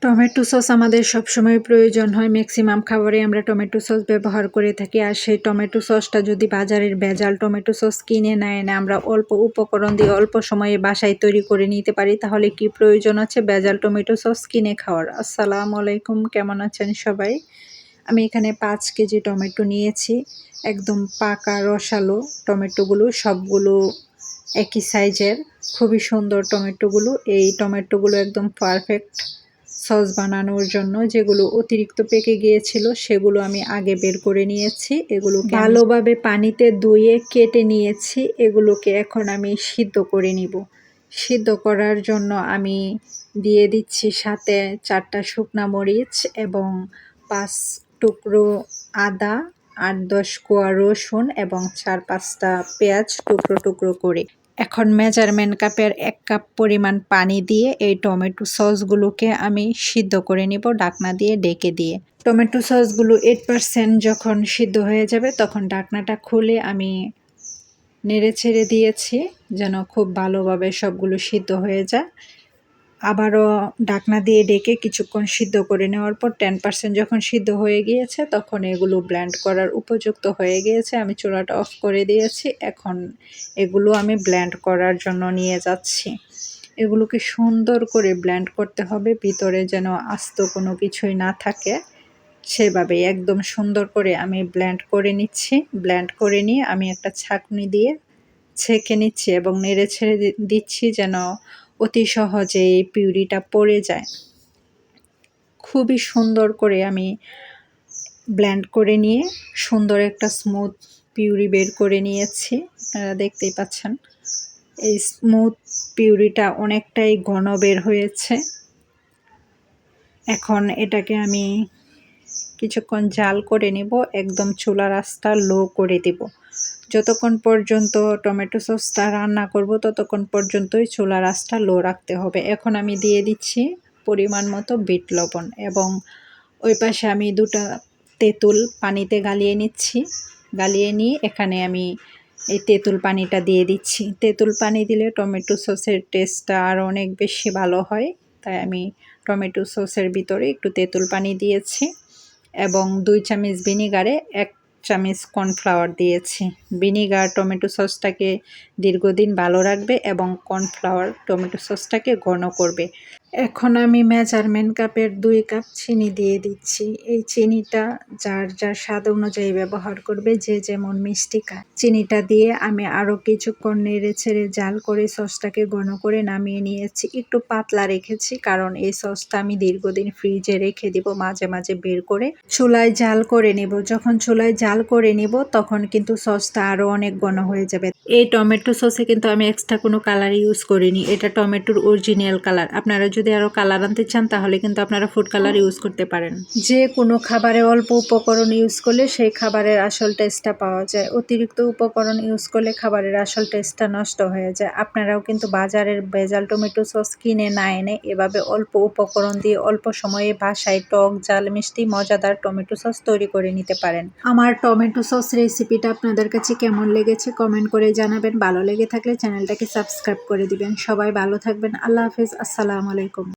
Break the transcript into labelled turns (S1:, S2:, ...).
S1: Tomato sauce আমাদের সবসময় প্রয়োজন হয়। ম্যাক্সিমাম খাবারে আমরা টমেটো সস ব্যবহার করে থাকি। আর সেই টমেটো সসটা যদি বাজারের ভেজাল টমেটো সস কিনে না এনে আমরা অল্প উপকরণ দিয়ে অল্প সময়ে বাসায় তৈরি করে নিতে পারি, তাহলে কি প্রয়োজন আছে ভেজাল টমেটো সস কিনে খাওয়ার? আসসালামু আলাইকুম, কেমন আছেন সবাই? আমি এখানে 5 কেজি টমেটো নিয়েছি। একদম পাকা রসালো টমেটোগুলো, সবগুলো একই সাইজের, খুবই সুন্দর টমেটোগুলো। এই টমেটোগুলো একদম পারফেক্ট সস বানানোর জন্য। যেগুলো অতিরিক্ত পেকে গিয়েছিল সেগুলো আমি আগে বের করে নিয়েছি। এগুলোকে ভালোভাবে পানিতে ধুয়ে কেটে নিয়েছি। এগুলোকে এখন আমি সিদ্ধ করে নিব। সিদ্ধ করার জন্য আমি দিয়ে দিচ্ছি সাথে 4টা শুকনা মরিচ এবং 5 টুকরো আদা, 8-10 কোয়া রসুন এবং 4-5টা পেঁয়াজ টুকরো টুকরো করে। এখন মেজারমেন্ট কাপের 1 কাপ পরিমাণ পানি দিয়ে এই টমেটো সসগুলোকে আমি সিদ্ধ করে নিব ঢাকনা দিয়ে ঢেকে দিয়ে। টমেটো সসগুলো 8% যখন সিদ্ধ হয়ে যাবে তখন ঢাকনাটা খুলে আমি নেড়ে ছেড়ে দিয়েছি যেন খুব ভালোভাবে সবগুলো সিদ্ধ হয়ে যায়। আবারও ঢাকনা দিয়ে ঢেকে কিছুক্ষণ সিদ্ধ করে নেওয়ার পর 10% যখন সিদ্ধ হয়ে গিয়েছে তখন এগুলো ব্লেন্ড করার উপযুক্ত হয়ে গিয়েছে। আমি চুলাটা অফ করে দিয়েছি। এখন এগুলো আমি ব্লেন্ড করার জন্য নিয়ে যাচ্ছি। এগুলোকে সুন্দর করে ব্লেন্ড করতে হবে, ভিতরে যেন আস্ত কোনো কিছুই না থাকে। সেভাবে একদম সুন্দর করে আমি ব্লেন্ড করে নিচ্ছি। ব্লেন্ড করে নিয়ে আমি একটা ছাঁকনি দিয়ে ছেঁকে নিচ্ছি এবং নেড়ে ছেড়ে দিচ্ছি যেন অতি সহজে এই পিউরিটা পড়ে যায়। খুবই সুন্দর করে আমি ব্লেন্ড করে নিয়ে সুন্দর একটা স্মুথ পিউরি বের করে নিয়েছি। আপনারা দেখতেই পাচ্ছেন এই স্মুথ পিউরিটা অনেকটাই ঘন বের হয়েছে। এখন এটাকে আমি কিছুক্ষণ জাল করে নিব। একদম চুলার আঁচটা লো করে দেব। যতক্ষণ পর্যন্ত টমেটো সসটা রান্না করব ততক্ষণ পর্যন্তই চুলার আঁচটা লো রাখতে হবে। এখন আমি দিয়ে দিচ্ছি পরিমাণ মতো বিট লবণ এবং ওই পাশে আমি 2টা তেঁতুল পানিতে গালিয়ে নিচ্ছি। গালিয়ে নিয়ে এখানে আমি এই তেঁতুল পানিটা দিয়ে দিচ্ছি। তেঁতুল পানি দিলে টমেটো সসের টেস্টটা আরও অনেক বেশি ভালো হয়, তাই আমি টমেটো সসের ভিতরে একটু তেঁতুল পানি দিয়েছি এবং 2 চামচ ভিনিগারে 1 চামচ কর্নফ্লাওয়ার দিয়েছি। ভিনিগার টমেটো সসটাকে দীর্ঘদিন ভালো রাখবে এবং কর্নফ্লাওয়ার টমেটো সসটাকে ঘন করবে। এখন আমি মেজারমেন্ট কাপের 2 কাপ চিনি দিয়ে দিচ্ছি। এই চিনিটা যার যার স্বাদ অনুযায়ী ব্যবহার করবে, যে যেমন মিষ্টি খায়। চিনিটা দিয়ে আমি আরও কিছুক্ষণ নেড়ে ছেড়ে জাল করে সসটাকে ঘন করে নামিয়ে নিয়েছি। একটু পাতলা রেখেছি কারণ এই সসটা আমি দীর্ঘদিন ফ্রিজে রেখে দিব, মাঝে মাঝে বের করে চুলায় জাল করে নেব। যখন চুলায় জাল করে নেব তখন কিন্তু সসটা আরও অনেক ঘন হয়ে যাবে। এই টমেটো সসে কিন্তু আমি এক্সট্রা কোনো কালার ইউজ করিনি। এটা টমেটোর অরিজিনাল কালার। আপনারা যদি আরও কালার আনতে চান তাহলে কিন্তু আপনারা ফুড কালার ইউজ করতে পারেন। যে কোনো খাবারে অল্প উপকরণ ইউজ করলে সেই খাবারের আসল টেস্টটা পাওয়া যায়। অতিরিক্ত উপকরণ ইউজ করলে খাবারের আসল টেস্টটা নষ্ট হয়ে যায়। আপনারাও কিন্তু বাজারের ভেজাল টমেটো সস কিনে না এনে এভাবে অল্প উপকরণ দিয়ে অল্প সময়ে বাসায় টক ঝাল মিষ্টি মজাদার টমেটো সস তৈরি করে নিতে পারেন। আমার টমেটো সস রেসিপিটা আপনাদের কাছে কেমন লেগেছে কমেন্ট করে জানাবেন। ভালো লেগে থাকলে চ্যানেলটাকে সাবস্ক্রাইব করে দিবেন। সবাই ভালো থাকবেন। আল্লাহ হাফেজ। আসসালামু আলাইকুম।